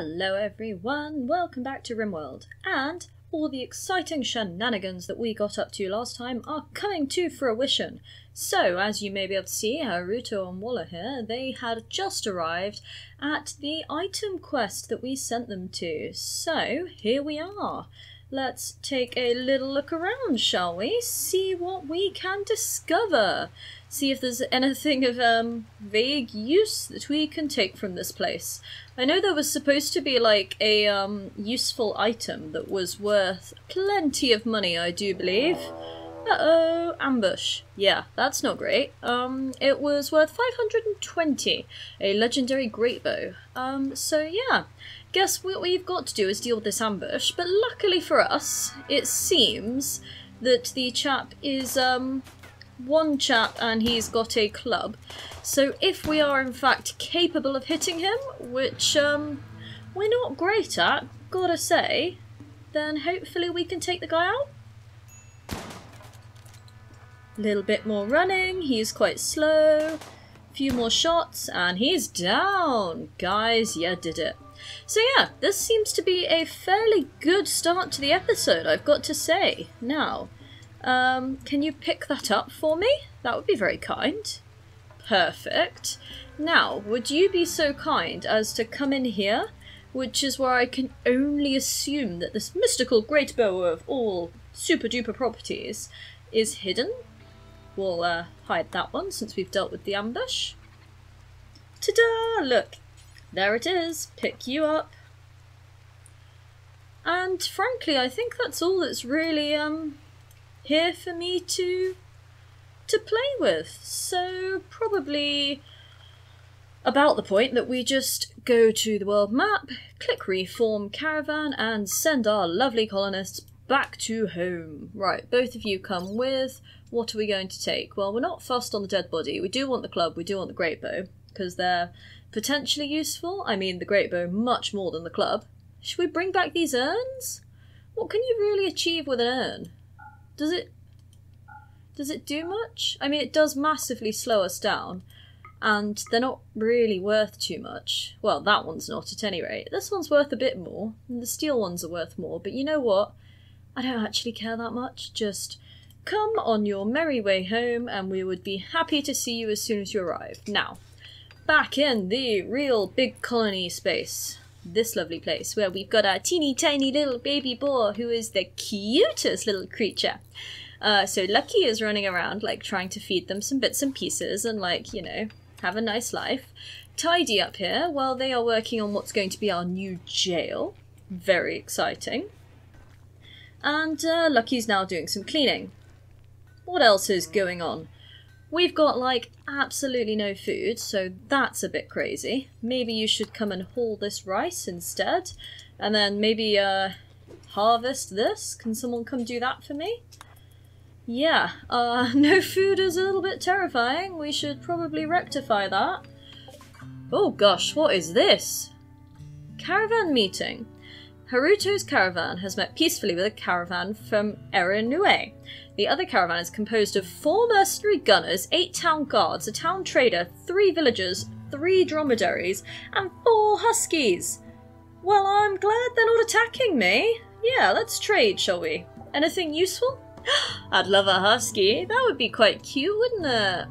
Hello everyone, welcome back to Rimworld, and all the exciting shenanigans that we got up to last time are coming to fruition. So, as you may be able to see, Haruto and Waller here, they had just arrived at the item quest that we sent them to. So, here we are. Let's take a little look around, shall we? See what we can discover. See if there's anything of vague use that we can take from this place. I know there was supposed to be like a useful item that was worth plenty of money, I do believe. Uh-oh, ambush. Yeah, that's not great. It was worth 520, a legendary great bow. So yeah, guess what we've got to do is deal with this ambush, but luckily for us, it seems that the chap is, one chap and he's got a club. So if we are in fact capable of hitting him, which we're not great at, gotta say, then hopefully we can take the guy out. A little bit more running, he's quite slow, a few more shots and he's down. Guys, you did it. So yeah, this seems to be a fairly good start to the episode, I've got to say. Now, can you pick that up for me? That would be very kind. Perfect. Now, would you be so kind as to come in here, which is where I can only assume that this mystical great bow of all super duper properties is hidden. We'll hide that one since we've dealt with the ambush. Ta-da! Look, there it is. Pick you up. And frankly, I think that's all that's really here for me to play with. So probably about the point that we just go to the world map, click reform caravan and send our lovely colonists back to home. Right, both of you come with. What are we going to take? Well, we're not fussed on the dead body. We do want the club, we do want the great bow, because they're potentially useful. I mean, the great bow much more than the club. Should we bring back these urns? What can you really achieve with an urn? Does it do much? I mean, it does massively slow us down, and they're not really worth too much. Well, that one's not at any rate. This one's worth a bit more, and the steel ones are worth more, but you know what? I don't actually care that much. Just come on your merry way home, and we would be happy to see you as soon as you arrive. Now, back in the real big colony space. This lovely place where we've got our teeny tiny little baby boar who is the cutest little creature. So Lucky is running around like trying to feed them some bits and pieces and like, you know, have a nice life. Tidy up here while they are working on what's going to be our new jail. Very exciting. And Lucky's now doing some cleaning. What else is going on? We've got like absolutely no food, so that's a bit crazy. Maybe you should come and haul this rice instead, and then maybe harvest this. Can someone come do that for me? Yeah, no food is a little bit terrifying. We should probably rectify that. Oh gosh, what is this? Caravan Meeting. Haruto's caravan has met peacefully with a caravan from Erinue. The other caravan is composed of 4 mercenary gunners, 8 town guards, a town trader, 3 villagers, 3 dromedaries, and 4 huskies. Well, I'm glad they're not attacking me. Yeah, let's trade, shall we? Anything useful? I'd love a husky. That would be quite cute, wouldn't it?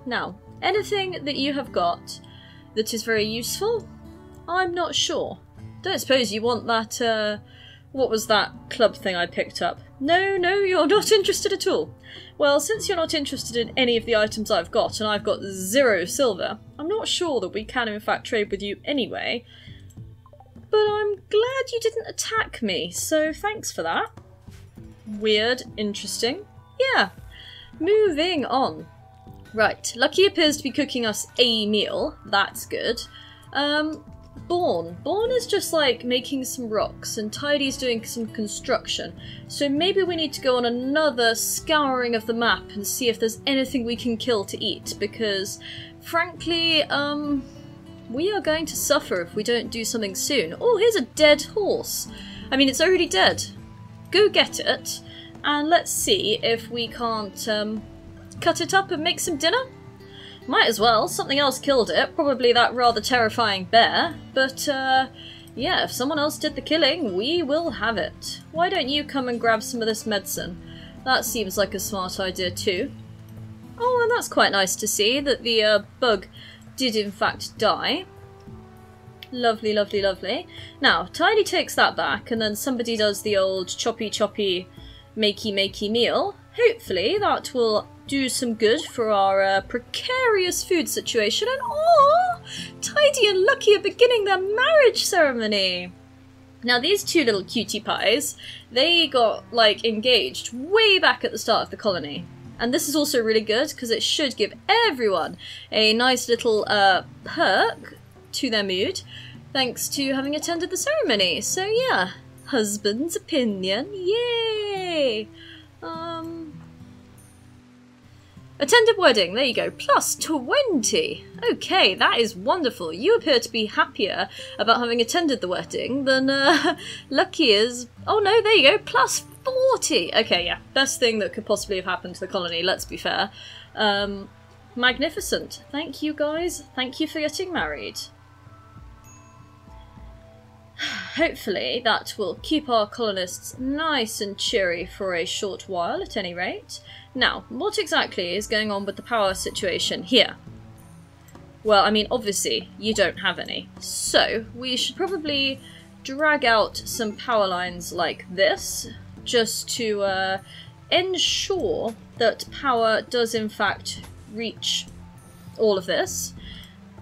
Now, anything that you have got that is very useful? I'm not sure. Don't suppose you want that, what was that club thing I picked up? No, you're not interested at all. Well, since you're not interested in any of the items I've got, and I've got 0 silver, I'm not sure that we can in fact trade with you anyway. But I'm glad you didn't attack me, so thanks for that. Weird, interesting. Yeah, moving on. Right, Lucky appears to be cooking us a meal. That's good. Born is just like making some rocks and Tidy's doing some construction. So maybe we need to go on another scouring of the map and see if there's anything we can kill to eat, because frankly, we are going to suffer if we don't do something soon. Oh, here's a dead horse. I mean, it's already dead. Go get it and let's see if we can't cut it up and make some dinner. Might as well. Something else killed it. Probably that rather terrifying bear. But, yeah, if someone else did the killing, we will have it. Why don't you come and grab some of this medicine? That seems like a smart idea too. Oh, and that's quite nice to see that the bug did in fact die. Lovely, lovely, lovely. Now, Tidy takes that back, and then somebody does the old choppy choppy makey makey meal. Hopefully that will do some good for our precarious food situation. And oh, Tidy and Lucky are beginning their marriage ceremony. Now these two little cutie pies, they got like engaged way back at the start of the colony. And this is also really good because it should give everyone a nice little perk to their mood thanks to having attended the ceremony. So yeah, husband's opinion, yay! Attended wedding, there you go, plus 20! Okay, that is wonderful. You appear to be happier about having attended the wedding than Lucky is. Oh no, there you go, plus 40! Okay, yeah, best thing that could possibly have happened to the colony, let's be fair. Magnificent. Thank you guys, thank you for getting married. Hopefully that will keep our colonists nice and cheery for a short while at any rate. Now, what exactly is going on with the power situation here? Well, I mean, obviously, you don't have any. So, we should probably drag out some power lines like this, just to ensure that power does in fact reach all of this.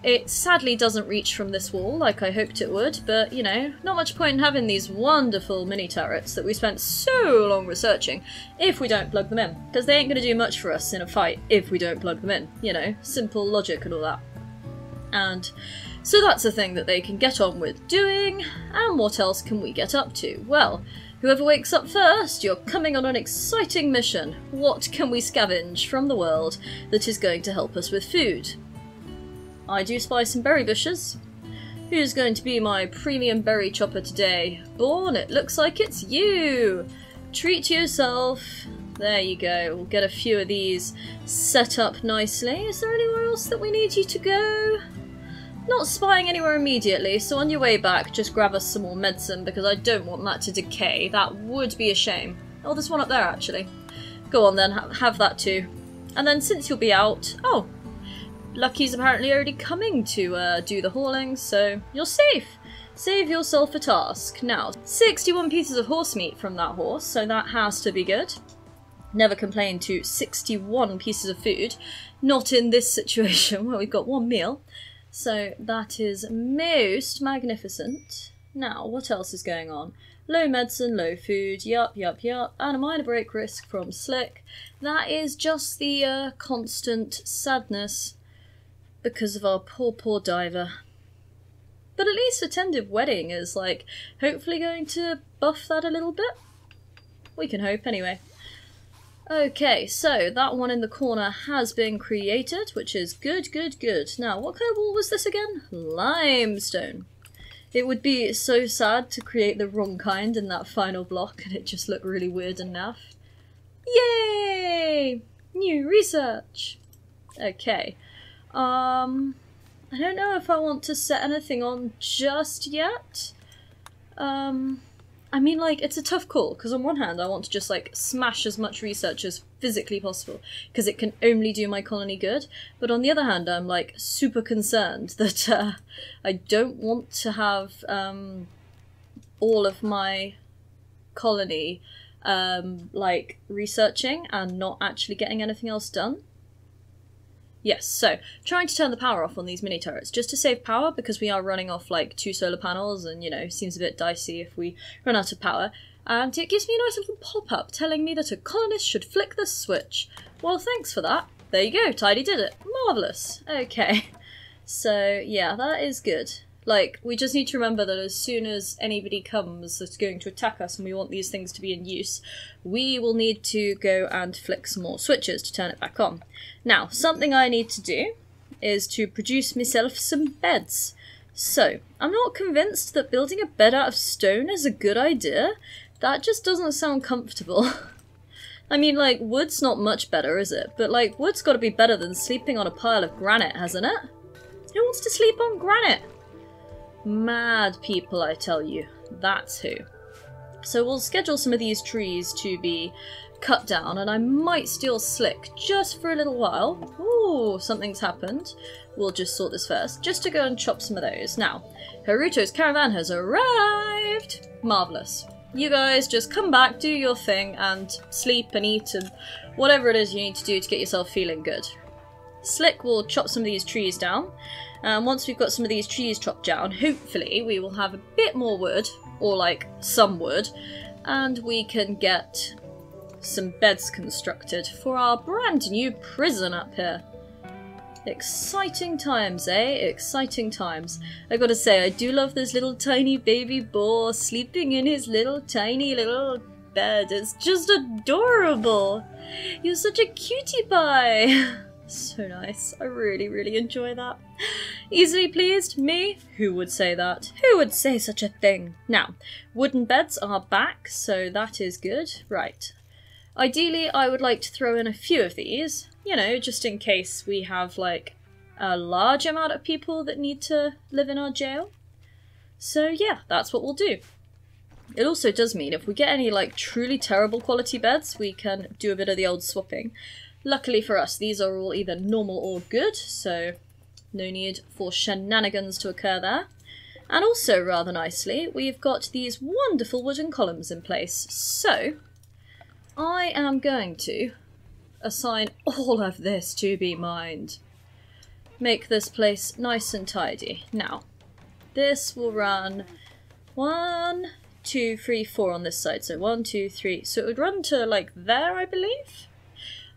It sadly doesn't reach from this wall like I hoped it would, but, you know, not much point in having these wonderful mini turrets that we spent so long researching if we don't plug them in. Because they ain't going to do much for us in a fight if we don't plug them in, you know, simple logic and all that. And so that's a thing that they can get on with doing, and what else can we get up to? Well, whoever wakes up first, you're coming on an exciting mission. What can we scavenge from the world that is going to help us with food? I do spy some berry bushes. Who's going to be my premium berry chopper today? Born, it looks like it's you! Treat yourself. There you go. We'll get a few of these set up nicely. Is there anywhere else that we need you to go? Not spying anywhere immediately, so on your way back, just grab us some more medicine because I don't want that to decay. That would be a shame. Oh, there's one up there actually. Go on then, have that too. And then since you'll be out... Oh! Lucky's apparently already coming to do the hauling, so you're safe. Save yourself a task. Now, 61 pieces of horse meat from that horse, so that has to be good. Never complain to 61 pieces of food. Not in this situation where we've got one meal. So that is most magnificent. Now, what else is going on? Low medicine, low food, yup, yup, yup, and a minor break risk from Slick. That is just the constant sadness because of our poor, poor diver. But at least attended wedding is, like, hopefully going to buff that a little bit. We can hope, anyway. Okay, so that one in the corner has been created, which is good, good, good. Now, what kind of wall was this again? Limestone. It would be so sad to create the wrong kind in that final block and it just looked really weird and naff. Yay! New research! Okay. I don't know if I want to set anything on just yet. I mean, like, it's a tough call, because on one hand I want to just, like, smash as much research as physically possible, because it can only do my colony good, but on the other hand I'm, like, super concerned that I don't want to have all of my colony, like, researching and not actually getting anything else done. Yes, so, trying to turn the power off on these mini turrets, just to save power, because we are running off, like, 2 solar panels, and, you know, seems a bit dicey if we run out of power. And it gives me a nice little pop-up telling me that a colonist should flick the switch. Well, thanks for that. There you go, Tidy did it. Marvellous. Okay. So, yeah, that is good. Like, we just need to remember that as soon as anybody comes that's going to attack us and we want these things to be in use, we will need to go and flick some more switches to turn it back on. Now, something I need to do is to produce myself some beds. So, I'm not convinced that building a bed out of stone is a good idea. That just doesn't sound comfortable. I mean, like, wood's not much better, is it? But, like, wood's got to be better than sleeping on a pile of granite, hasn't it? Who wants to sleep on granite? Mad people, I tell you. That's who. So we'll schedule some of these trees to be cut down, and I might steal Slick just for a little while. Ooh, something's happened. We'll just sort this first, just to go and chop some of those. Now, Haruto's caravan has arrived! Marvellous. You guys just come back, do your thing, and sleep and eat and whatever it is you need to do to get yourself feeling good. Slick will chop some of these trees down, and once we've got some of these trees chopped down, hopefully we will have a bit more wood, or like some wood, and we can get some beds constructed for our brand new prison up here. Exciting times, eh? Exciting times. I gotta say, I do love this little tiny baby boar sleeping in his little tiny little bed. It's just adorable. You're such a cutie pie. So nice. I really, really enjoy that. Easily pleased? Me? Who would say that? Who would say such a thing? Now, wooden beds are back, so that is good. Right. Ideally, I would like to throw in a few of these, you know, just in case we have, like, a large amount of people that need to live in our jail. So yeah, that's what we'll do. It also does mean if we get any, like, truly terrible quality beds, we can do a bit of the old swapping. Luckily for us, these are all either normal or good, so no need for shenanigans to occur there. And also, rather nicely, we've got these wonderful wooden columns in place, so I am going to assign all of this to be mined. Make this place nice and tidy. Now, this will run 1, 2, 3, 4 on this side. So 1, 2, 3. So it would run to like there, I believe?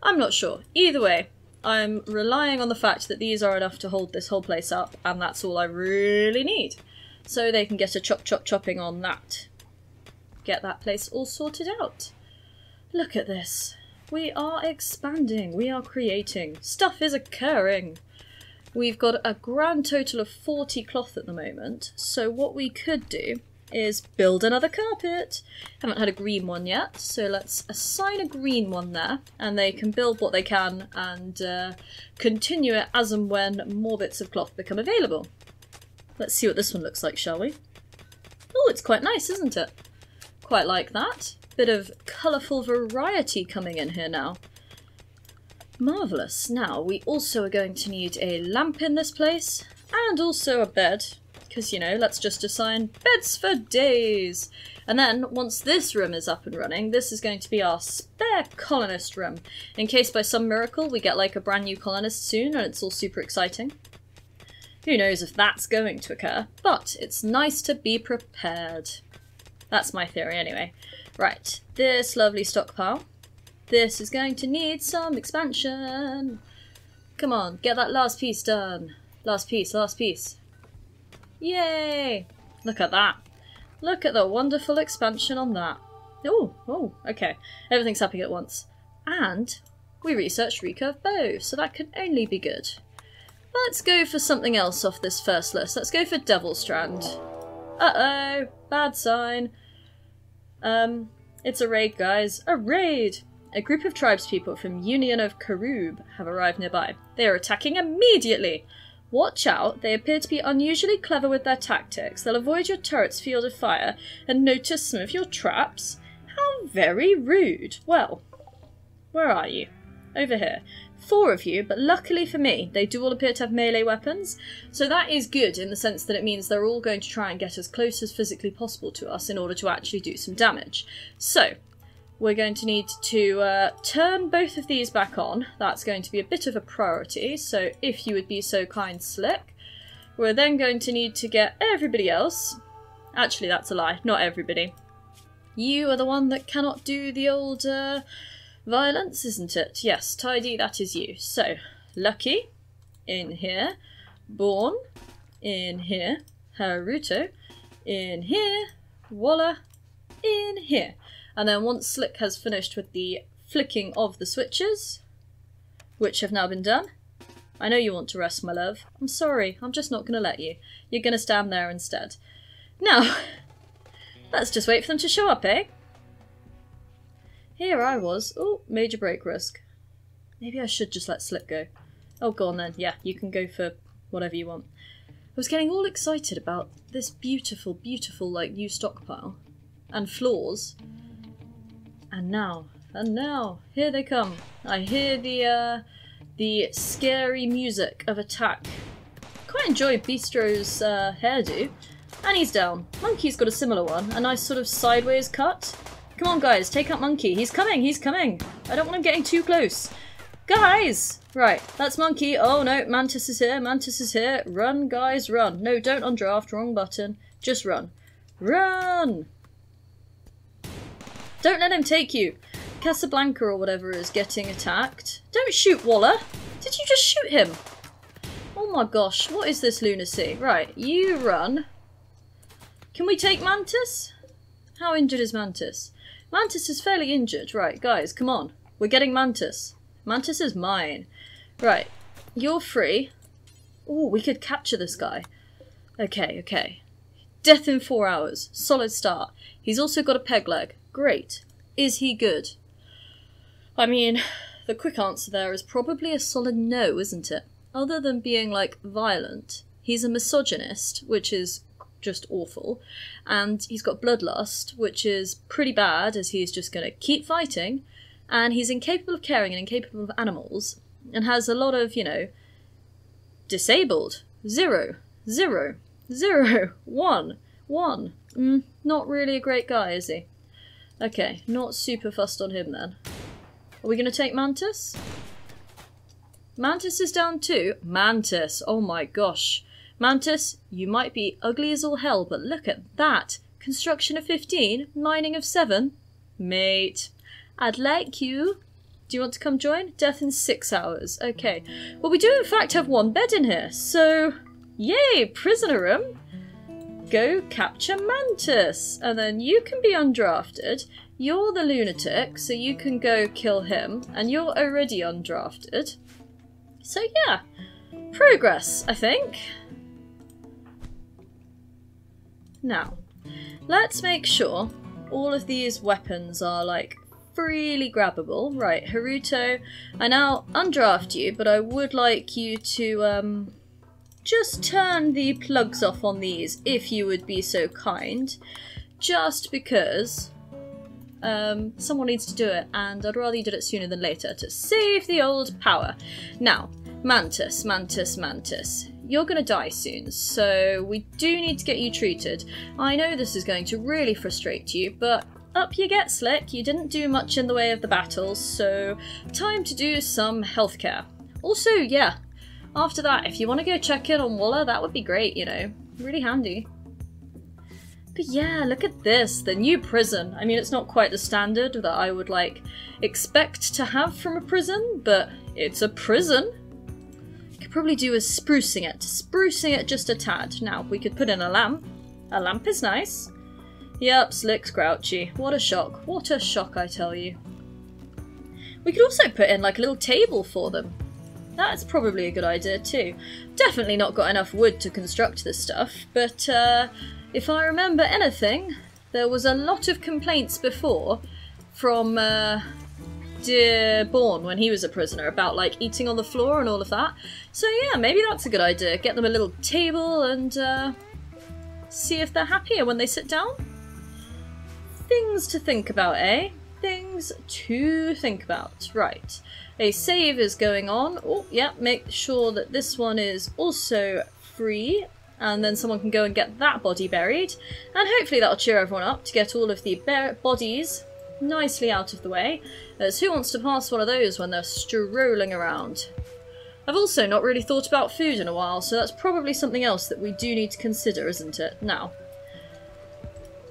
I'm not sure. Either way, I'm relying on the fact that these are enough to hold this whole place up, and that's all I really need. So they can get a chopping on that. Get that place all sorted out. Look at this. We are expanding. We are creating. Stuff is occurring. We've got a grand total of 40 cloth at the moment. So what we could do is build another carpet. Haven't had a green one yet. So let's assign a green one there. And they can build what they can and continue it as and when more bits of cloth become available. Let's see what this one looks like, shall we? Oh, it's quite nice, isn't it? Quite like that. Bit of colourful variety coming in here now. Marvellous. Now, we also are going to need a lamp in this place, and also a bed, because, you know, let's just assign beds for days. And then, once this room is up and running, this is going to be our spare colonist room, in case by some miracle we get, like, a brand new colonist soon, and it's all super exciting. Who knows if that's going to occur, but it's nice to be prepared. That's my theory, anyway. Right, this lovely stockpile. This is going to need some expansion. Come on, get that last piece done. Last piece, last piece. Yay! Look at that. Look at the wonderful expansion on that. Oh, okay. Everything's happening at once. And we researched recurve bow, so that can only be good. Let's go for something else off this first list. Let's go for Devil Strand. Uh-oh, bad sign. It's a raid, guys. A raid! A group of tribespeople from Union of Karub have arrived nearby. They are attacking immediately! Watch out, they appear to be unusually clever with their tactics. They'll avoid your turret's field of fire and notice some of your traps. How very rude. Well, where are you? Over here. 4 of you, but luckily for me, they do all appear to have melee weapons, so that is good in the sense that it means they're all going to try and get as close as physically possible to us in order to actually do some damage. So, we're going to need to turn both of these back on. That's going to be a bit of a priority, so if you would be so kind, Slick. We're then going to need to get everybody else. Actually, that's a lie, not everybody. You are the one that cannot do the old violence, isn't it? Yes, Tidy, that is you. So, Lucky, in here. Born, in here. Haruto, in here. Walla, in here. And then once Slick has finished with the flicking of the switches, which have now been done, I know you want to rest, my love. I'm sorry, I'm just not going to let you. You're going to stand there instead. Now, let's just wait for them to show up, eh? Here I was. Oh, major break risk. Maybe I should just let Slip go. Oh, go on then. Yeah, you can go for whatever you want. I was getting all excited about this beautiful, beautiful, like, new stockpile. And floors. And now, here they come. I hear the scary music of attack. Quite enjoy Bistro's hairdo. And he's down. Monkey's got a similar one. A nice sort of sideways cut. Come on, guys, take out Monkey. He's coming, he's coming. I don't want him getting too close. Guys! Right, that's Monkey. Oh no, Mantis is here, Mantis is here. Run, guys, run. No, don't undraft, wrong button. Just run. Run! Don't let him take you. Casablanca or whatever is getting attacked. Don't shoot Waller! Did you just shoot him? Oh my gosh, what is this lunacy? Right, you run. Can we take Mantis? How injured is Mantis? Mantis is fairly injured. Right, guys, come on. We're getting Mantis. Mantis is mine. Right, you're free. Oh, we could capture this guy. Okay, okay. Death in 4 hours. Solid start. He's also got a peg leg. Great. Is he good? I mean, the quick answer there is probably a solid no, isn't it? Other than being, like, violent, he's a misogynist, which is just awful, and he's got bloodlust, which is pretty bad, as he's just going to keep fighting, and he's incapable of caring and incapable of animals, and has a lot of, you know, disabled. 0, 0, 0, 1, 1. Not really a great guy, is he? Okay, not super fussed on him then. Are we going to take Mantis? Mantis is down too. Mantis, oh my gosh. Mantis, you might be ugly as all hell, but look at that. Construction of 15, mining of 7. Mate, I'd like you. Do you want to come join? Death in 6 hours. Okay. Well, we do in fact have 1 bed in here, so yay, prisoner room. Go capture Mantis, and then you can be undrafted. You're the lunatic, so you can go kill him, and you're already undrafted. So yeah, progress, I think. Now, let's make sure all of these weapons are, like, freely grabbable. Right, Haruto, I now undraft you, but I would like you to, just turn the plugs off on these, if you would be so kind. Just because, someone needs to do it, and I'd rather you did it sooner than later, to save the old power. Now, Mantis, Mantis, Mantis. You're going to die soon, so we do need to get you treated. I know this is going to really frustrate you, but up you get, Slick. You didn't do much in the way of the battles, so time to do some healthcare. Also, yeah, after that, if you want to go check in on Waller, that would be great, you know. Really handy. But yeah, look at this, the new prison. I mean, it's not quite the standard that I would, like, expect to have from a prison, but it's a prison. Probably do is sprucing it just a tad. Now, we could put in a lamp. A lamp is nice. Yep, Slick's grouchy. What a shock, I tell you. We could also put in like a little table for them. That's probably a good idea too. Definitely not got enough wood to construct this stuff, but if I remember anything, there was a lot of complaints before from dear Bourne when he was a prisoner about like eating on the floor and all of that. So yeah, maybe that's a good idea. Get them a little table and see if they're happier when they sit down. Things to think about, eh? Things to think about. Right. A save is going on. Oh, yeah, make sure that this one is also free. And then someone can go and get that body buried. And hopefully that'll cheer everyone up to get all of the bodies nicely out of the way. As who wants to pass one of those when they're strolling around? I've also not really thought about food in a while, so that's probably something else that we do need to consider, isn't it? Now,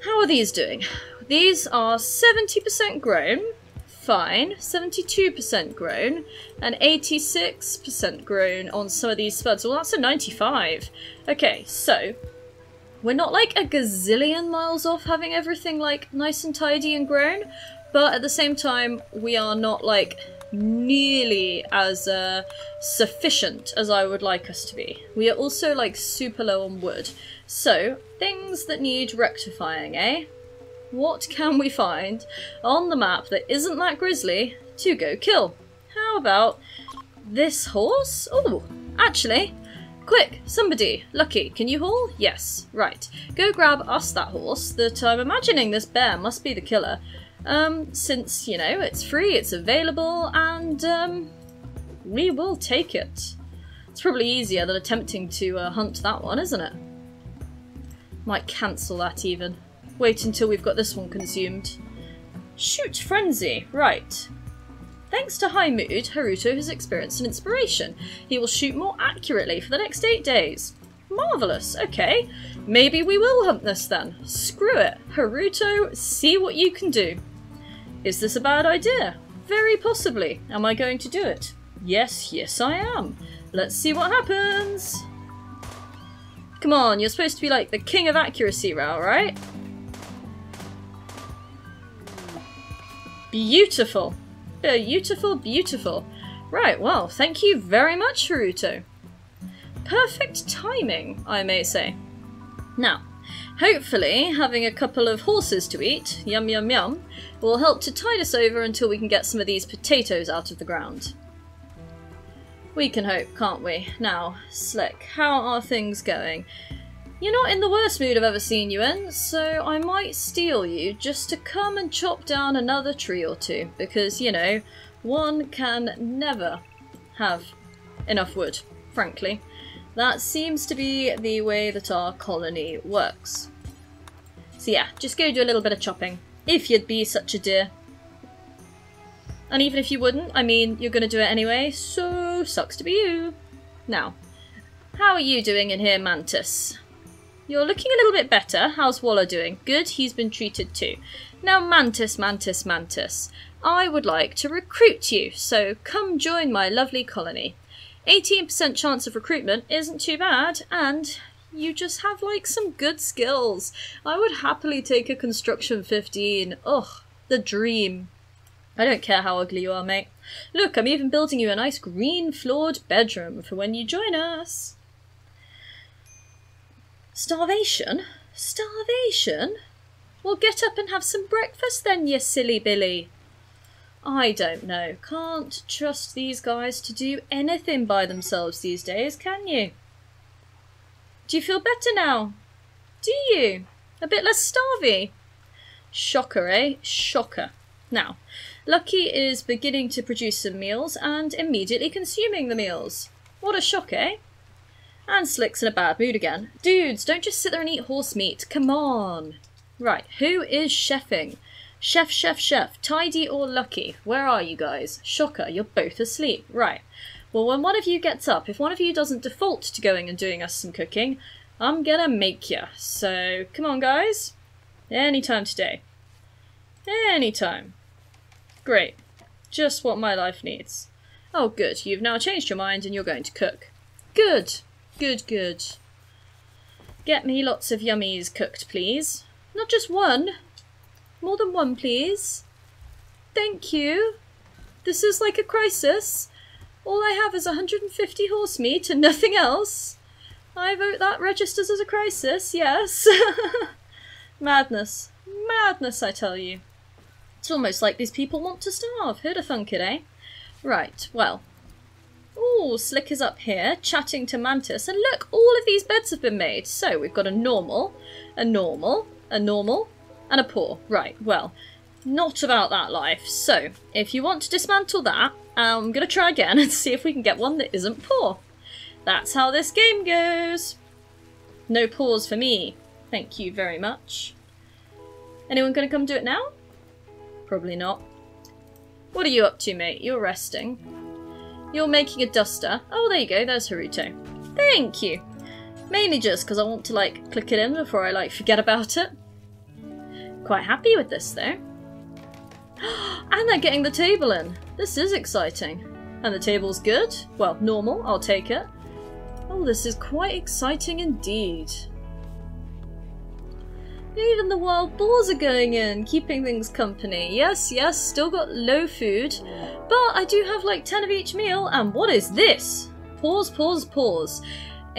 how are these doing? These are 70% grown, fine, 72% grown, and 86% grown on some of these spuds. Well, that's a 95. Okay, so we're not like a gazillion miles off having everything like nice and tidy and grown, but at the same time, we are not like nearly as sufficient as I would like us to be. We are also like super low on wood. So, things that need rectifying, eh? What can we find on the map that isn't that grisly to go kill? How about this horse? Oh, actually, quick, somebody, Lucky, can you haul? Yes, right. Go grab us that horse that I'm imagining this bear must be the killer. Since, you know, it's free, it's available, and we will take it. It's probably easier than attempting to hunt that one, isn't it? Might cancel that even. Wait until we've got this one consumed. Shoot Frenzy, right. Thanks to High Mood, Haruto has experienced an inspiration. He will shoot more accurately for the next 8 days. Marvellous, okay. Maybe we will hunt this then. Screw it. Haruto, see what you can do. Is this a bad idea? Very possibly. Am I going to do it? Yes, yes I am. Let's see what happens. Come on, you're supposed to be like the king of accuracy, Rao, right? Beautiful. Beautiful, beautiful. Right, well, thank you very much, Haruto. Perfect timing, I may say. Now, hopefully having a couple of horses to eat, yum yum yum, will help to tide us over until we can get some of these potatoes out of the ground. We can hope, can't we? Now, Slick, how are things going? You're not in the worst mood I've ever seen you in, so I might steal you just to come and chop down another tree or two, because, you know, one can never have enough wood, frankly. That seems to be the way that our colony works. So yeah, just go do a little bit of chopping, if you'd be such a dear. And even if you wouldn't, I mean, you're going to do it anyway, so sucks to be you. Now, how are you doing in here, Mantis? You're looking a little bit better. How's Waller doing? Good, he's been treated too. Now, Mantis, Mantis, Mantis, I would like to recruit you, so come join my lovely colony. 18% chance of recruitment isn't too bad, and you just have, like, some good skills. I would happily take a construction 15. Ugh, the dream. I don't care how ugly you are, mate. Look, I'm even building you a nice green-floored bedroom for when you join us. Starvation? Starvation? Well, get up and have some breakfast then, you silly Billy. I don't know. Can't trust these guys to do anything by themselves these days, can you? Do you feel better now? Do you? A bit less starvy? Shocker, eh? Shocker. Now, Lucky is beginning to produce some meals and immediately consuming the meals. What a shock, eh? And Slick's in a bad mood again. Dudes, don't just sit there and eat horse meat. Come on. Right, who is chefing? Chef, chef, chef. Tidy or Lucky? Where are you guys? Shocker, you're both asleep. Right. Well, when one of you gets up, if one of you doesn't default to going and doing us some cooking, I'm gonna make ya. So, come on, guys. Anytime today. Anytime. Great. Just what my life needs. Oh, good. You've now changed your mind and you're going to cook. Good. Good, good. Get me lots of yummies cooked, please. Not just one. More than one, please. Thank you. This is like a crisis. All I have is 150 horse meat and nothing else. I vote that registers as a crisis, yes. Madness. Madness, I tell you. It's almost like these people want to starve. Who'd have thunk it, eh? Right, well. Ooh, Slick is up here, chatting to Mantis, and look, all of these beds have been made. So, we've got a normal, a normal, a normal, and a poor. Right, well, not about that life. So, if you want to dismantle that, I'm going to try again and see if we can get one that isn't poor. That's how this game goes. No pause for me. Thank you very much. Anyone going to come do it now? Probably not. What are you up to, mate? You're resting. You're making a duster. Oh, there you go. There's Haruto. Thank you. Mainly just because I want to, like, click it in before I, like, forget about it. Quite happy with this, though. And they're getting the table in. This is exciting. And the table's good. Well, normal. I'll take it. Oh, this is quite exciting indeed. Even the wild boars are going in, keeping things company. Yes, yes, still got low food. But I do have like 10 of each meal. And what is this? Pause, pause, pause.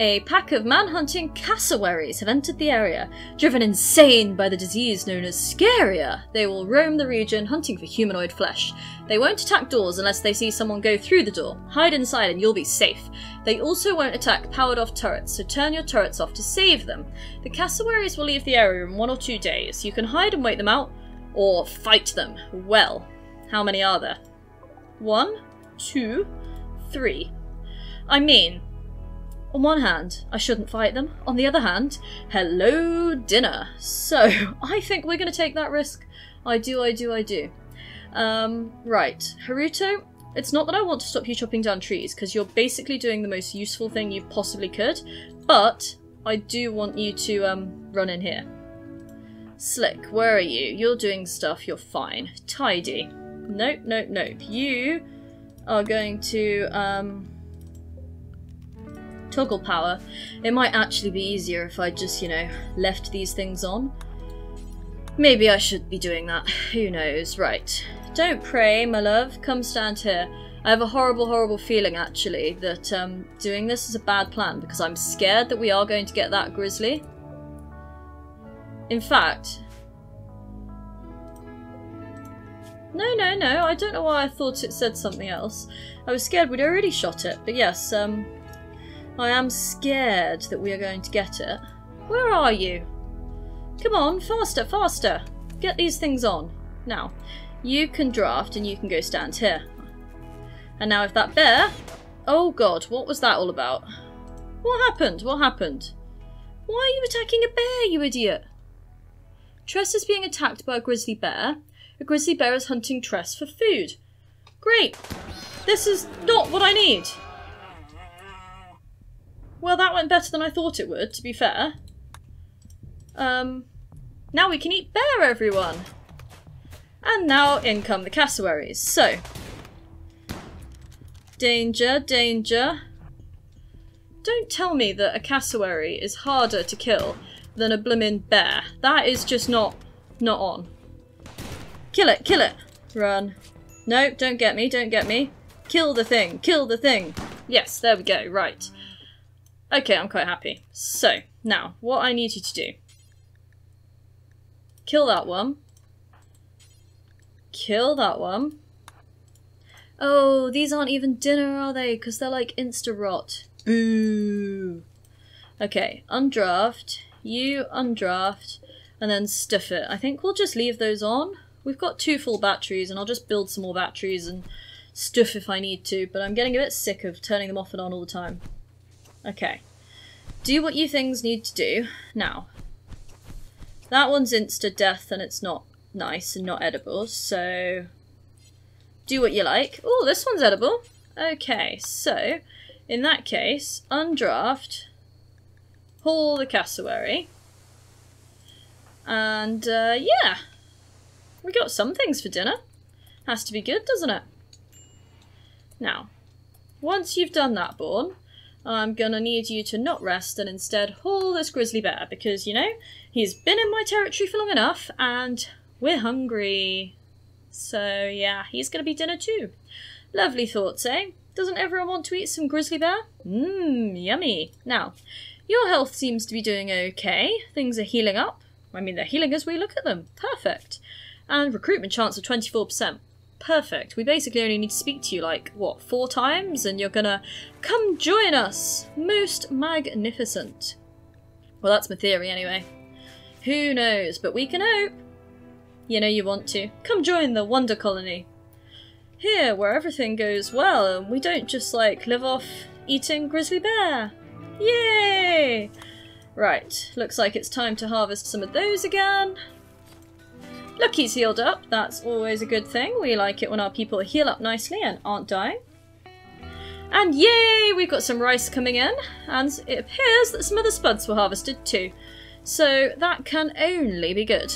A pack of man-hunting cassowaries have entered the area. Driven insane by the disease known as scaria, they will roam the region hunting for humanoid flesh. They won't attack doors unless they see someone go through the door. Hide inside and you'll be safe. They also won't attack powered-off turrets, so turn your turrets off to save them. The cassowaries will leave the area in 1 or 2 days. You can hide and wait them out, or fight them. Well, how many are there? 1, 2, 3. I mean, on one hand, I shouldn't fight them. On the other hand, hello dinner. So, I think we're going to take that risk. I do. Right. Haruto, it's not that I want to stop you chopping down trees, because you're basically doing the most useful thing you possibly could, but I do want you to run in here. Slick, where are you? You're doing stuff, you're fine. Tidy. Nope. You are going to toggle power. It might actually be easier if I just, left these things on. Maybe I should be doing that. Who knows? Right. Don't pray, my love. Come stand here. I have a horrible feeling, actually, that doing this is a bad plan, because I'm scared that we are going to get that grizzly. In fact... No, I don't know why I thought it said something else. I was scared we'd already shot it, but yes, I am scared that we are going to get it. Where are you? Come on, faster! Get these things on. Now, you can draft and you can go stand here. And now if that bear... Oh god, what was that all about? What happened? Why are you attacking a bear, you idiot? Tress is being attacked by a grizzly bear. A grizzly bear is hunting Tress for food. Great! This is not what I need! Well, that went better than I thought it would, to be fair. Now we can eat bear, everyone! And now in come the cassowaries. So. Danger. Don't tell me that a cassowary is harder to kill than a blimmin' bear. That is just not on. Kill it! Run. No, don't get me. Kill the thing! Yes, there we go, right. Okay, I'm quite happy. So, now, what I need you to do. Kill that one. Oh, these aren't even dinner, are they? Because they're like insta-rot. Boo! Okay, undraft. You undraft. And then stuff it. I think we'll just leave those on. We've got 2 full batteries, and I'll just build some more batteries and stuff if I need to, but I'm getting a bit sick of turning them off and on all the time. Okay. Do what you things need to do. Now. That one's insta-death and it's not nice and not edible, so... Do what you like. Oh, this one's edible. Okay, so, in that case, undraft, haul the cassowary, and, yeah. We got some things for dinner. Has to be good, doesn't it? Now, once you've done that, Born, I'm gonna need you to not rest and instead haul this grizzly bear, because, he's been in my territory for long enough, and we're hungry. So, yeah, he's gonna be dinner too. Lovely thoughts, eh? Doesn't everyone want to eat some grizzly bear? Yummy. Now, your health seems to be doing okay. Things are healing up. I mean, they're healing as we look at them. Perfect. And recruitment chance of 24%. Perfect. We basically only need to speak to you like, 4 times? And you're gonna come join us. Most magnificent. Well, that's my theory anyway. Who knows, but we can hope. You want to. Come join the Wonder Colony. Here, where everything goes well and we don't just, live off eating grizzly bear. Yay! Right, looks like it's time to harvest some of those again. Look, he's healed up. That's always a good thing. We like it when our people heal up nicely and aren't dying. And yay! We've got some rice coming in. And it appears that some of the spuds were harvested too. So that can only be good.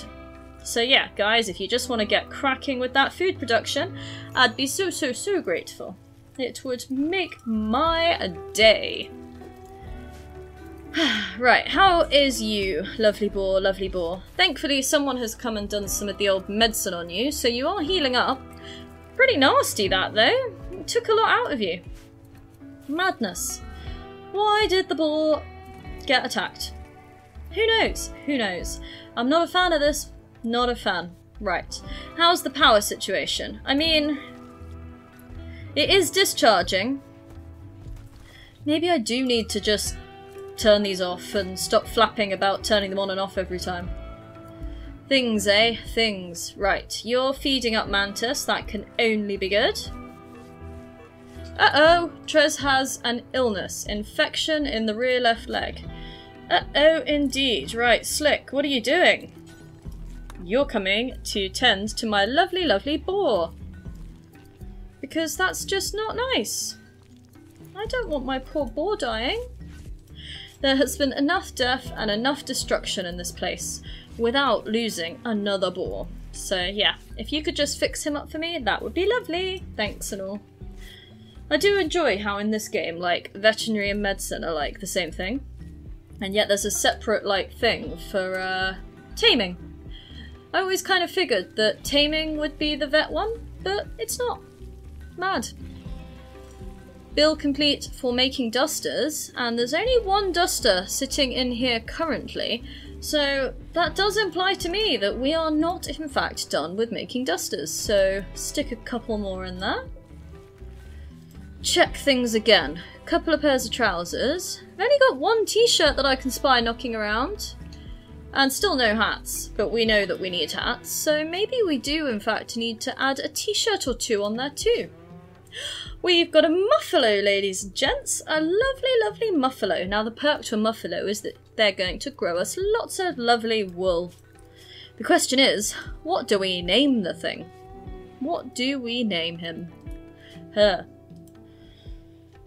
So yeah, guys, if you just want to get cracking with that food production, I'd be so grateful. It would make my day. Right, how is you, lovely boar, lovely boar? Thankfully, someone has come and done some of the old medicine on you, so you are healing up. Pretty nasty, that, though. It took a lot out of you. Madness. Why did the boar get attacked? Who knows? Who knows? I'm not a fan of this. Not a fan. Right. How's the power situation? I mean, it is discharging. Maybe I do need to just turn these off and stop flapping about turning them on and off every time. Things, eh? Things. Right. You're feeding up Mantis. That can only be good. Uh-oh. Trez has an illness. Infection in the rear left leg. Uh-oh, indeed. Right, Slick, what are you doing? You're coming to tend to my lovely, lovely boar. Because that's just not nice. I don't want my poor boar dying. There has been enough death and enough destruction in this place without losing another boar. So yeah, if you could just fix him up for me, that would be lovely. Thanks and all. I do enjoy how in this game, like, veterinary and medicine are like the same thing. And yet there's a separate, like, thing for taming. I always kind of figured that taming would be the vet one, but it's not. Mad. Bill complete for making dusters, and there's only one duster sitting in here currently, so that does imply to me that we are not in fact done with making dusters, so stick a couple more in there. Check things again. Couple of pairs of trousers. I've only got one t-shirt that I can spy knocking around. And still no hats, but we know that we need hats, so maybe we do in fact need to add a t-shirt or two on there too. We've got a muffalo, ladies and gents. A lovely, lovely muffalo. Now the perk to a muffalo is that they're going to grow us lots of lovely wool. The question is, what do we name the thing? What do we name him? Her.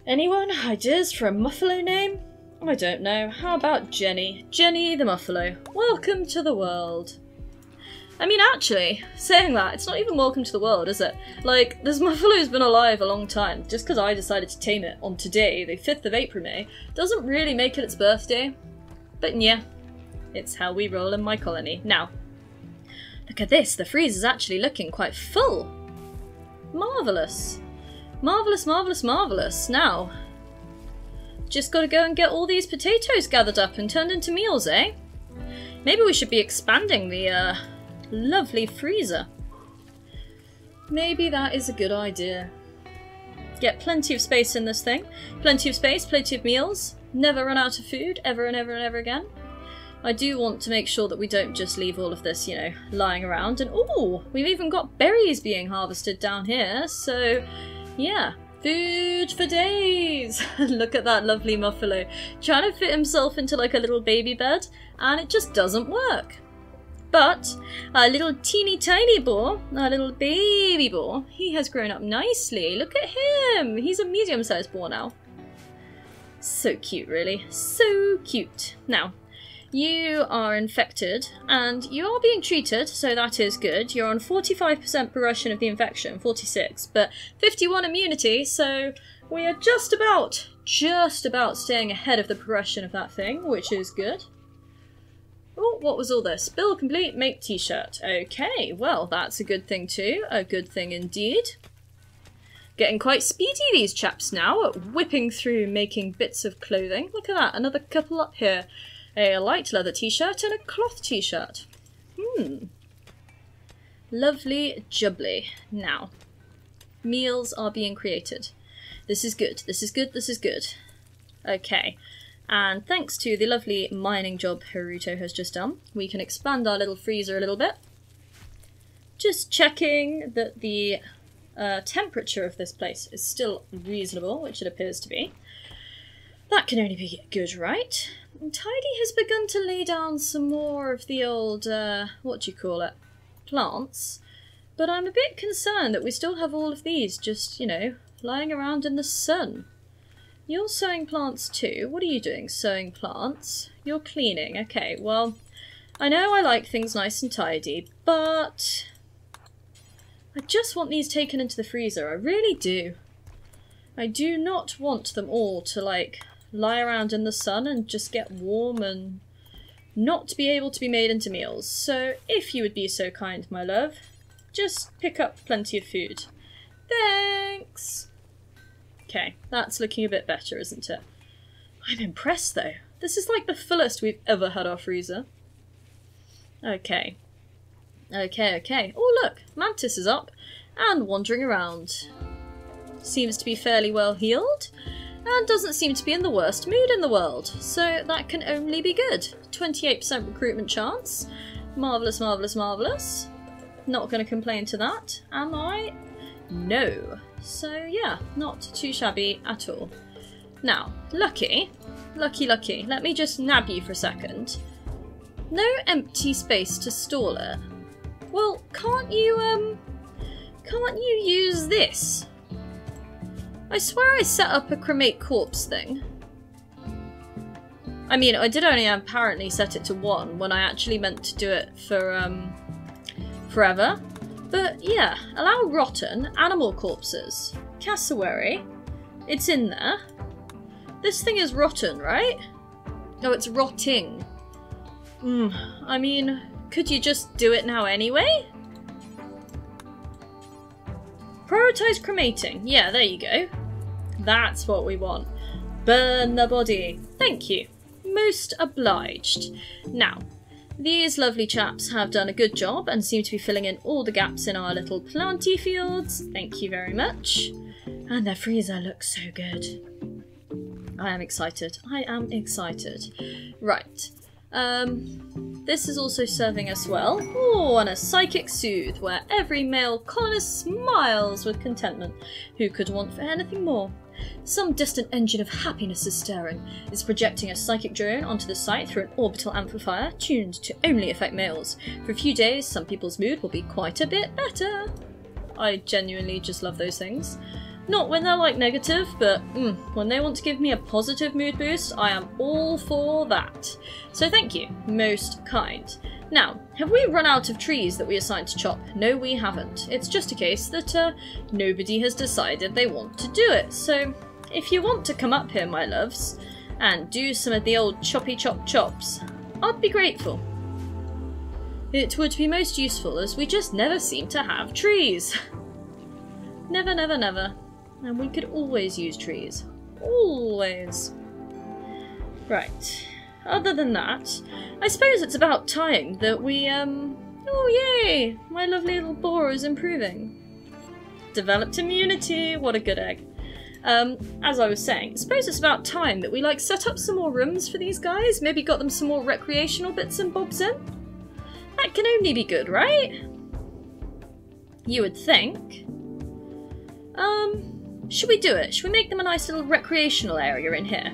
Anyone? Ideas for a muffalo name? I don't know. How about Jenny? Jenny the muffalo. Welcome to the world. I mean, actually, saying that, it's not even welcome to the world, is it? Like, this muffalo's been alive a long time. Just because I decided to tame it on today, the 5th of April, doesn't really make it its birthday. But yeah, it's how we roll in my colony. Now, look at this. The freezer's actually looking quite full. Marvellous. Marvellous, marvellous, marvellous. Now, just gotta go and get all these potatoes gathered up and turned into meals, eh? Maybe we should be expanding the, lovely freezer. Maybe that is a good idea. Get plenty of space in this thing. Plenty of space, plenty of meals. Never run out of food, ever and ever and ever again. I do want to make sure that we don't just leave all of this, you know, lying around. And ooh, we've even got berries being harvested down here, so yeah. Food for days! Look at that lovely muffalo. Trying to fit himself into like a little baby bed, and it just doesn't work. But our little teeny tiny boar, our little baby boar, he has grown up nicely. Look at him! He's a medium-sized boar now. So cute, really. So cute. Now, you are infected, and you are being treated, so that is good. You're on 45% progression of the infection, 46, but 51 immunity, so we are just about staying ahead of the progression of that thing, which is good. Oh, what was all this? Bill complete, make t-shirt. Okay, well, that's a good thing too. A good thing indeed. Getting quite speedy, these chaps now, at whipping through making bits of clothing. Look at that, another couple up here. A light leather t-shirt and a cloth t-shirt. Lovely jubbly. Now, meals are being created. This is good, this is good, this is good. Okay. And thanks to the lovely mining job Haruto has just done, we can expand our little freezer a little bit. Just checking that the temperature of this place is still reasonable, which it appears to be. That can only be good, right? And Tidy has begun to lay down some more of the old, plants. But I'm a bit concerned that we still have all of these just, you know, lying around in the sun. You're sowing plants too. What are you doing? Sowing plants? You're cleaning. Okay, well, I know I like things nice and tidy, but I just want these taken into the freezer. I really do. I do not want them all to, like, lie around in the sun and just get warm and not be able to be made into meals. So, if you would be so kind, my love, just pick up plenty of food. Thanks! Okay, that's looking a bit better, isn't it? I'm impressed though. This is like the fullest we've ever had our freezer. Okay. Okay. Oh look, Mantis is up and wandering around. Seems to be fairly well healed and doesn't seem to be in the worst mood in the world. So that can only be good. 28% recruitment chance. Marvellous, marvellous, marvellous. Not going to complain to that, am I? No. So yeah, not too shabby at all. Now, lucky. Let me just nab you for a second. No empty space to store it. Well, can't you use this? I swear I set up a cremate corpse thing. I mean, I did only apparently set it to 1 when I actually meant to do it for, forever. But yeah, allow rotten animal corpses. Cassowary. It's in there. This thing is rotten, right? No, it's rotting. I mean, could you just do it now anyway? Prioritize cremating. Yeah, there you go. That's what we want. Burn the body. Thank you. Most obliged. Now, these lovely chaps have done a good job and seem to be filling in all the gaps in our little planty fields. Thank you very much. And their freezer looks so good. I am excited. Right. This is also serving us well. Oh, and a psychic soothe, where every male colonist smiles with contentment. Who could want for anything more? Some distant engine of happiness is stirring. It's projecting a psychic drone onto the site through an orbital amplifier tuned to only affect males. For a few days, some people's mood will be quite a bit better. I genuinely just love those things. Not when they're like negative, but when they want to give me a positive mood boost, I am all for that. So thank you, most kind. Now, have we run out of trees that we assigned to chop? No, we haven't. It's just a case that nobody has decided they want to do it. So if you want to come up here, my loves, and do some of the old choppy chop chops, I'd be grateful. It would be most useful, as we just never seem to have trees. Never, never, never. And we could always use trees. Always. Right. Other than that, I suppose it's about time that we, oh yay! My lovely little boar is improving. Developed immunity, what a good egg. As I was saying, I suppose it's about time that we, like, set up some more rooms for these guys, maybe got them some more recreational bits and bobs in. That can only be good, right? You would think. Should we do it? Should we make them a nice little recreational area in here?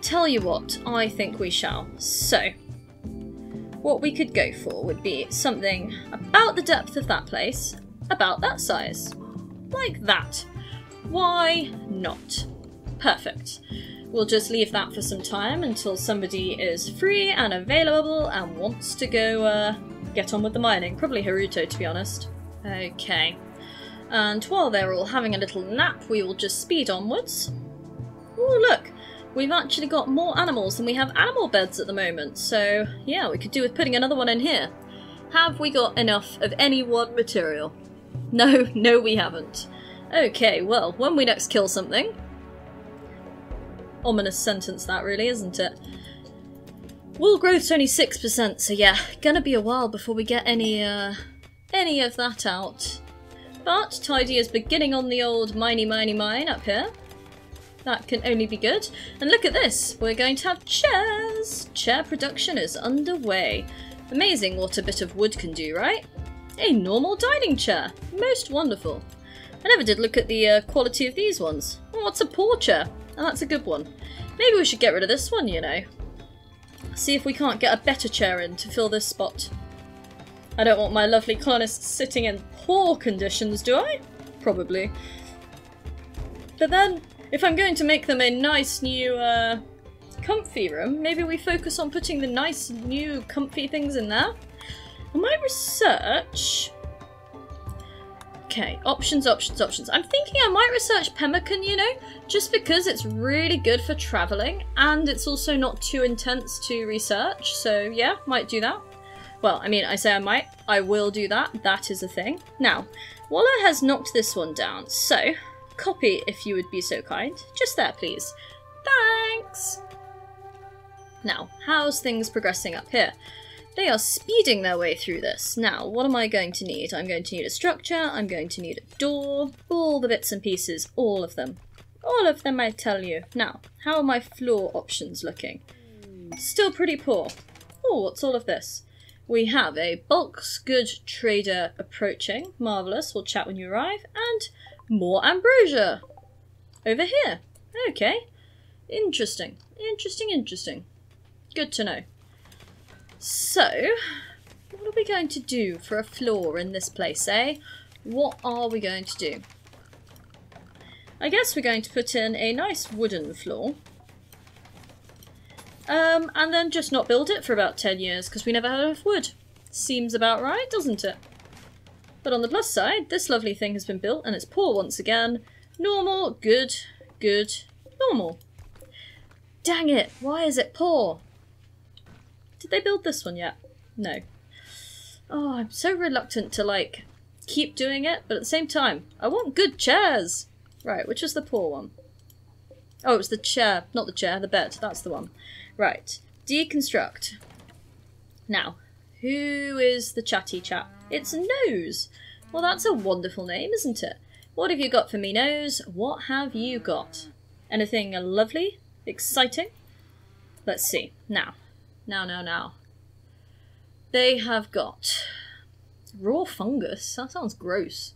Tell you what, I think we shall. So, what we could go for would be something about the depth of that place, about that size. Like that. Why not? Perfect. We'll just leave that for some time until somebody is free and available and wants to go get on with the mining. Probably Haruto, to be honest. Okay. And while they're all having a little nap, we will just speed onwards. Oh, look! We've actually got more animals than we have animal beds at the moment, so yeah, we could do with putting another one in here. Have we got enough of any one material? No, we haven't. Okay, well, when we next kill something... Ominous sentence that really, isn't it? Wool growth's only 6%, so yeah, gonna be a while before we get any of that out. But Tidy is beginning on the old mine up here. That can only be good. And look at this, we're going to have chairs! Chair production is underway. Amazing what a bit of wood can do, right? A normal dining chair. Most wonderful. I never did look at the quality of these ones. Oh, what's a poor chair? Oh, that's a good one. Maybe we should get rid of this one, you know. See if we can't get a better chair in to fill this spot. I don't want my lovely colonists sitting in poor conditions, do I? Probably. But then, if I'm going to make them a nice new, comfy room, maybe we focus on putting the nice new comfy things in there. I might research... Okay, options. I'm thinking I might research pemmican, you know, just because it's really good for travelling, and it's also not too intense to research, so yeah, might do that. Well, I mean, I say I might, I will do that, that is a thing. Now, Waller has knocked this one down, so, copy if you would be so kind. Just there, please. Thanks! Now, how's things progressing up here? They are speeding their way through this. Now, what am I going to need? I'm going to need a structure, I'm going to need a door, all the bits and pieces, all of them. All of them, I tell you. Now, how are my floor options looking? Still pretty poor. Oh, what's all of this? We have a bulk's good trader approaching. Marvellous, we'll chat when you arrive. And more ambrosia. Over here. Okay. Interesting. Interesting. Good to know. So, what are we going to do for a floor in this place, eh? What are we going to do? I guess we're going to put in a nice wooden floor. And then just not build it for about 10 years because we never had enough wood. Seems about right, doesn't it? But on the plus side, this lovely thing has been built and it's poor once again. Normal, good, normal. Dang it, why is it poor? Did they build this one yet? No. Oh, I'm so reluctant to, like, keep doing it, but at the same time, I want good chairs! Right, which is the poor one? Oh, it was the chair, not the chair, the bed, that's the one. Right, deconstruct. Now, who is the chatty chap? It's Nose! Well, that's a wonderful name, isn't it? What have you got for me, Nose? What have you got? Anything lovely? Exciting? Let's see. Now. They have got raw fungus. That sounds gross.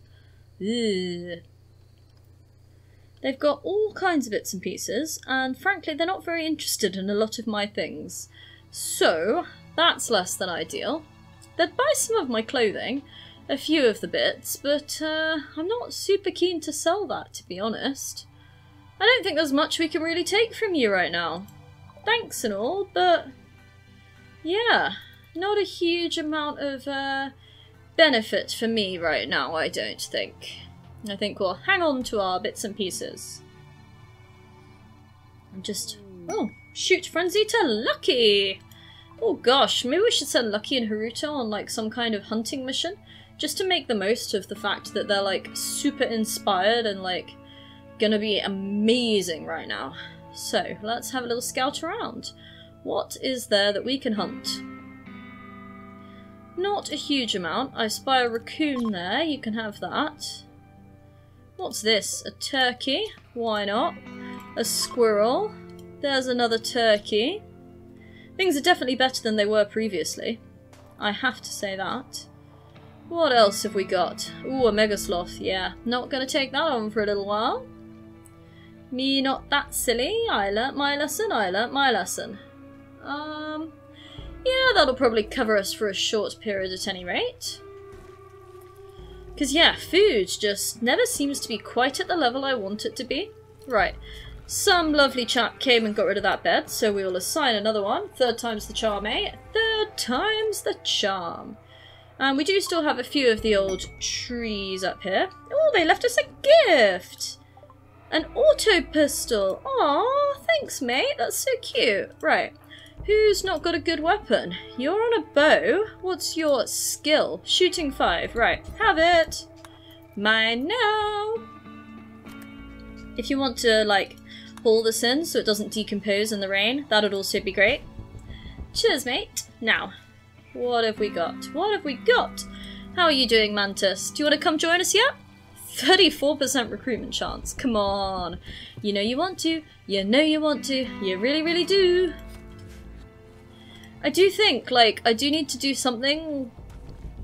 Ugh. They've got all kinds of bits and pieces, and frankly, they're not very interested in a lot of my things. So, that's less than ideal. They'd buy some of my clothing, a few of the bits, but I'm not super keen to sell that, to be honest. I don't think there's much we can really take from you right now. Thanks and all, but yeah, not a huge amount of benefit for me right now, I don't think. I think we'll hang on to our bits and pieces. And just, oh, shoot frenzy to Lucky! Oh gosh, maybe we should send Lucky and Haruto on like some kind of hunting mission, just to make the most of the fact that they're like super inspired and like gonna be amazing right now. So, let's have a little scout around. What is there that we can hunt? Not a huge amount. I spy a raccoon there, you can have that. What's this? A turkey? Why not? A squirrel? There's another turkey. Things are definitely better than they were previously. I have to say that. What else have we got? Ooh, a mega sloth, yeah. Not gonna take that on for a little while. Me not that silly. I learnt my lesson, yeah, that'll probably cover us for a short period at any rate. Because, yeah, food just never seems to be quite at the level I want it to be. Right. Some lovely chap came and got rid of that bed, so we will assign another one. Third time's the charm, eh? Third time's the charm. And we do still have a few of the old trees up here. Oh, they left us a gift! An auto pistol. Aw, thanks, mate. That's so cute. Right. Who's not got a good weapon? You're on a bow. What's your skill? Shooting 5. Right. Have it. Mine now. If you want to, like, haul this in so it doesn't decompose in the rain, that would also be great. Cheers, mate. Now, what have we got? What have we got? How are you doing, Mantis? Do you want to come join us yet? 34% recruitment chance. Come on. You know you want to. You know you want to. You really, really do. I do think, like, I do need to do something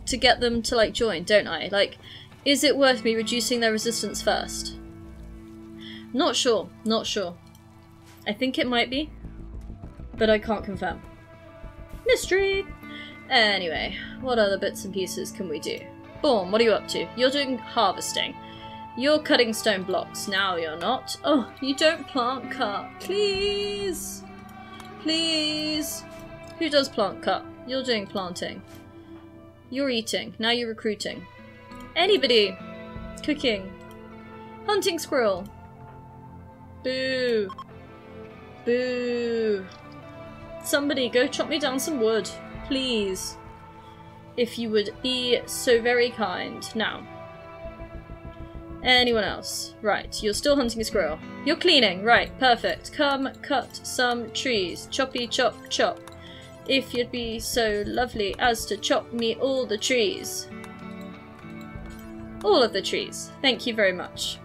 to get them to, like, join, don't I? Like, is it worth me reducing their resistance first? Not sure. Not sure. I think it might be, but I can't confirm. Mystery! Anyway, what other bits and pieces can we do? Bourne, what are you up to? You're doing harvesting. You're cutting stone blocks. Now you're not. Oh, you don't plant cut. Please! Please! Who does plant cut? You're doing planting. You're eating. Now you're recruiting. Anybody! Cooking. Hunting squirrel. Boo! Boo! Somebody go chop me down some wood. Please. If you would be so very kind. Now, Anyone else? Right, you're still hunting a squirrel. You're cleaning, right, perfect. Come cut some trees. Choppy chop chop. If you'd be so lovely as to chop me all the trees. All of the trees. Thank you very much.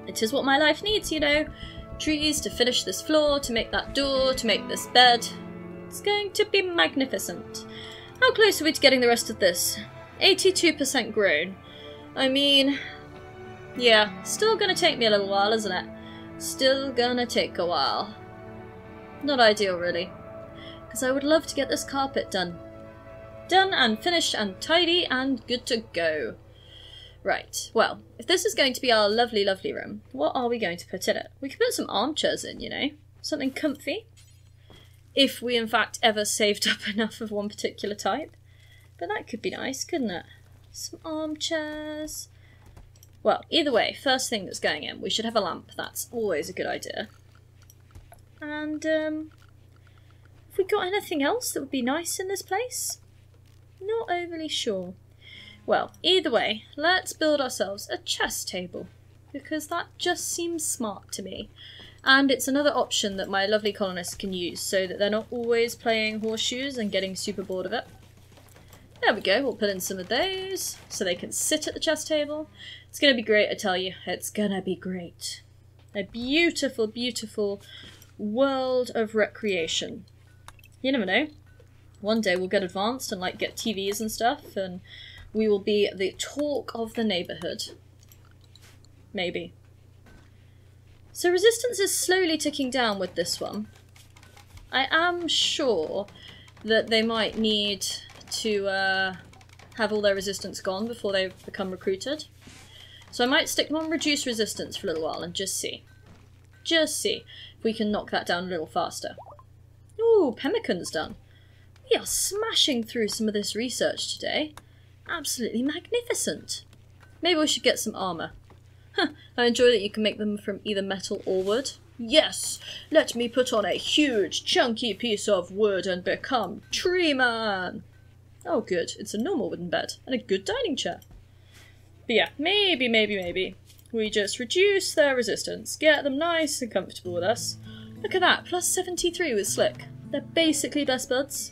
It is what my life needs, you know. Trees to finish this floor, to make that door, to make this bed. It's going to be magnificent. How close are we to getting the rest of this? 82% grown. I mean, yeah, still gonna take me a little while, isn't it? Still gonna take a while. Not ideal, really. Because I would love to get this carpet done. Done and finished and tidy and good to go. Right, well, if this is going to be our lovely, lovely room, what are we going to put in it? We could put some armchairs in, you know? Something comfy. If we, in fact, ever saved up enough of one particular type. But that could be nice, couldn't it? Some armchairs. Well, either way, first thing that's going in, we should have a lamp. That's always a good idea. And, have we got anything else that would be nice in this place? Not overly sure. Well, either way, let's build ourselves a chess table, because that just seems smart to me. And it's another option that my lovely colonists can use, so that they're not always playing horseshoes and getting super bored of it. There we go, we'll put in some of those, so they can sit at the chess table. It's going to be great, I tell you. It's going to be great. A beautiful, beautiful world of recreation. You never know. One day we'll get advanced and like get TVs and stuff, and we will be the talk of the neighbourhood. Maybe. So resistance is slowly ticking down with this one. I am sure that they might need to have all their resistance gone before they become recruited. So I might stick them on reduced resistance for a little while and just see. Just see if we can knock that down a little faster. Ooh, pemmican's done. We are smashing through some of this research today. Absolutely magnificent. Maybe we should get some armour. Huh, I enjoy that you can make them from either metal or wood. Yes! Let me put on a huge, chunky piece of wood and become Tree Man! Oh good, it's a normal wooden bed and a good dining chair. But yeah, maybe we just reduce their resistance, get them nice and comfortable with us. Look at that, plus 73 with Slick. They're basically best buds.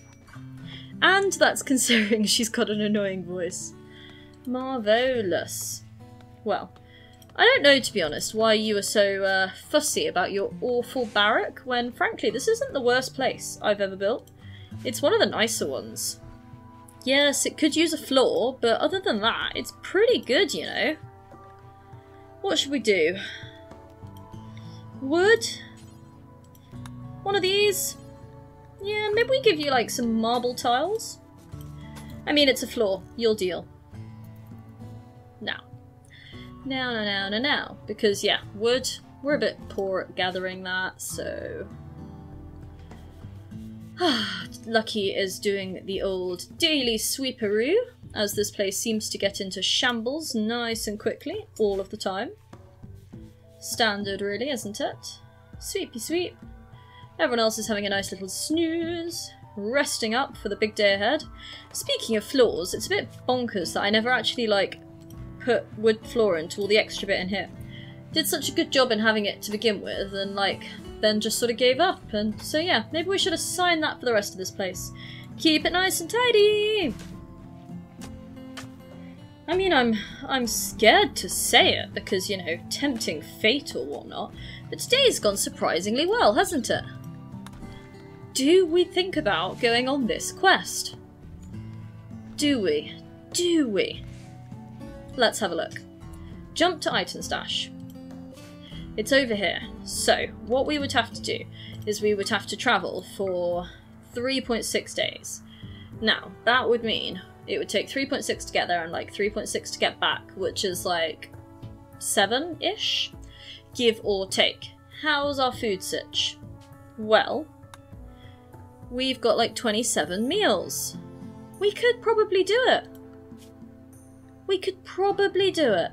And that's considering she's got an annoying voice. Marvellous. Well, I don't know, to be honest, why you were so fussy about your awful barrack, when frankly this isn't the worst place I've ever built. It's one of the nicer ones. Yes, it could use a floor, but other than that, it's pretty good, you know. What should we do? Wood? One of these? Yeah, maybe we give you like some marble tiles. I mean, it's a floor. You'll deal. Now. Now. Because, yeah, wood, we're a bit poor at gathering that, so... Lucky is doing the old daily sweeperoo, as this place seems to get into shambles nice and quickly, all of the time. Standard, really, isn't it? Sweepy sweep. Everyone else is having a nice little snooze, resting up for the big day ahead. Speaking of floors, it's a bit bonkers that I never actually, like, put wood floor into all the extra bit in here. Did such a good job in having it to begin with, and, like, then just sort of gave up. And so, yeah, maybe we should assign that for the rest of this place. Keep it nice and tidy! I mean, I'm scared to say it, because, you know, tempting fate or whatnot, but today's gone surprisingly well, hasn't it? Do we think about going on this quest? Do we? Do we? Let's have a look. Jump to item stash. It's over here. So, what we would have to do is we would have to travel for 3.6 days. Now, that would mean it would take 3.6 to get there and like 3.6 to get back, which is like 7-ish, give or take. How's our food sitch? Well, we've got like 27 meals. We could probably do it. We could probably do it.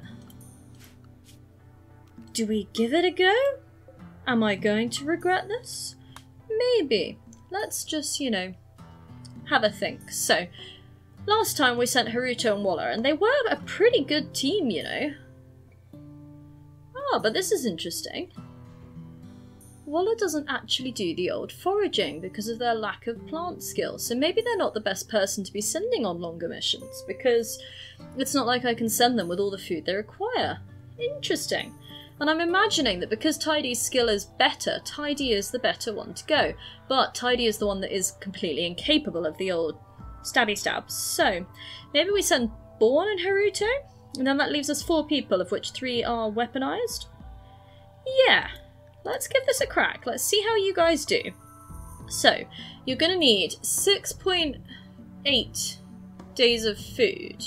Do we give it a go? Am I going to regret this? Maybe. Let's just, you know, have a think. So, last time we sent Haruto and Waller, and they were a pretty good team, you know. Ah, but this is interesting. Waller doesn't actually do the old foraging because of their lack of plant skills, so maybe they're not the best person to be sending on longer missions, because it's not like I can send them with all the food they require. Interesting. And I'm imagining that because Tidy's skill is better, Tidy is the better one to go, but Tidy is the one that is completely incapable of the old stabby stabs. So maybe we send Born and Haruto, and then that leaves us 4 people, of which 3 are weaponized. Yeah. Let's give this a crack. Let's see how you guys do. So, you're going to need 6.8 days of food.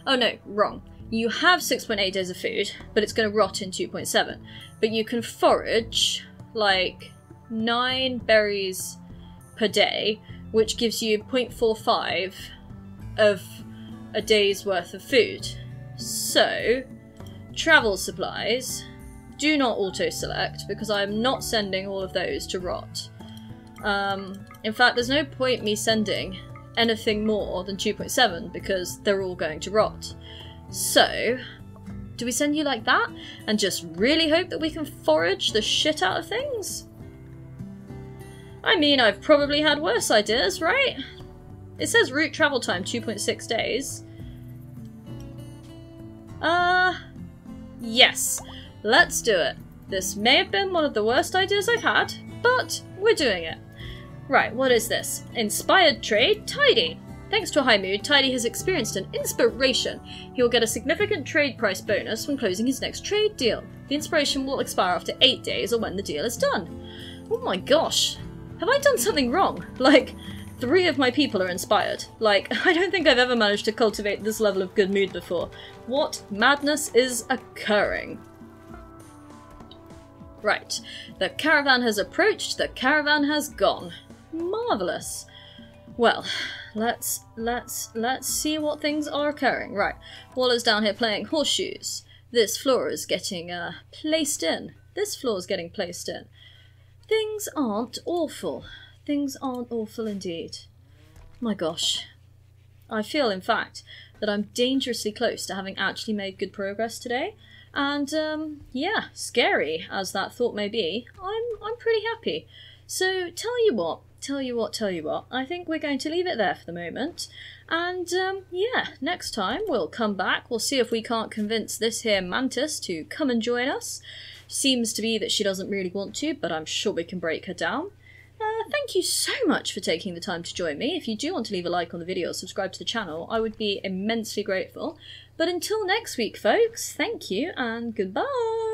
Oh no, wrong. You have 6.8 days of food, but it's going to rot in 2.7. But you can forage, like, 9 berries per day, which gives you 0.45 of a day's worth of food. So, travel supplies... do not auto-select, because I am not sending all of those to rot. In fact, there's no point me sending anything more than 2.7, because they're all going to rot. So, do we send you like that, and just really hope that we can forage the shit out of things? I mean, I've probably had worse ideas, right? It says route travel time 2.6 days. Yes. Let's do it. This may have been one of the worst ideas I've had, but we're doing it. Right, what is this? Inspired trade, Tidy. Thanks to a high mood, Tidy has experienced an inspiration. He will get a significant trade price bonus when closing his next trade deal. The inspiration will expire after 8 days or when the deal is done. Oh my gosh. Have I done something wrong? Like, 3 of my people are inspired. Like, I don't think I've ever managed to cultivate this level of good mood before. What madness is occurring? Right, the caravan has approached, the caravan has gone. Marvellous. Well, let's see what things are occurring. Right, Waller's down here playing horseshoes. This floor is getting placed in. This floor is getting placed in. Things aren't awful. Things aren't awful indeed. My gosh. I feel, in fact, that I'm dangerously close to having actually made good progress today. And, yeah, scary as that thought may be, I'm pretty happy. So, tell you what, I think we're going to leave it there for the moment. And, yeah, next time we'll come back, we'll see if we can't convince this here mantis to come and join us. Seems to be that she doesn't really want to, but I'm sure we can break her down. Thank you so much for taking the time to join me. If you do want to leave a like on the video or subscribe to the channel, I would be immensely grateful. But until next week, folks, thank you and goodbye!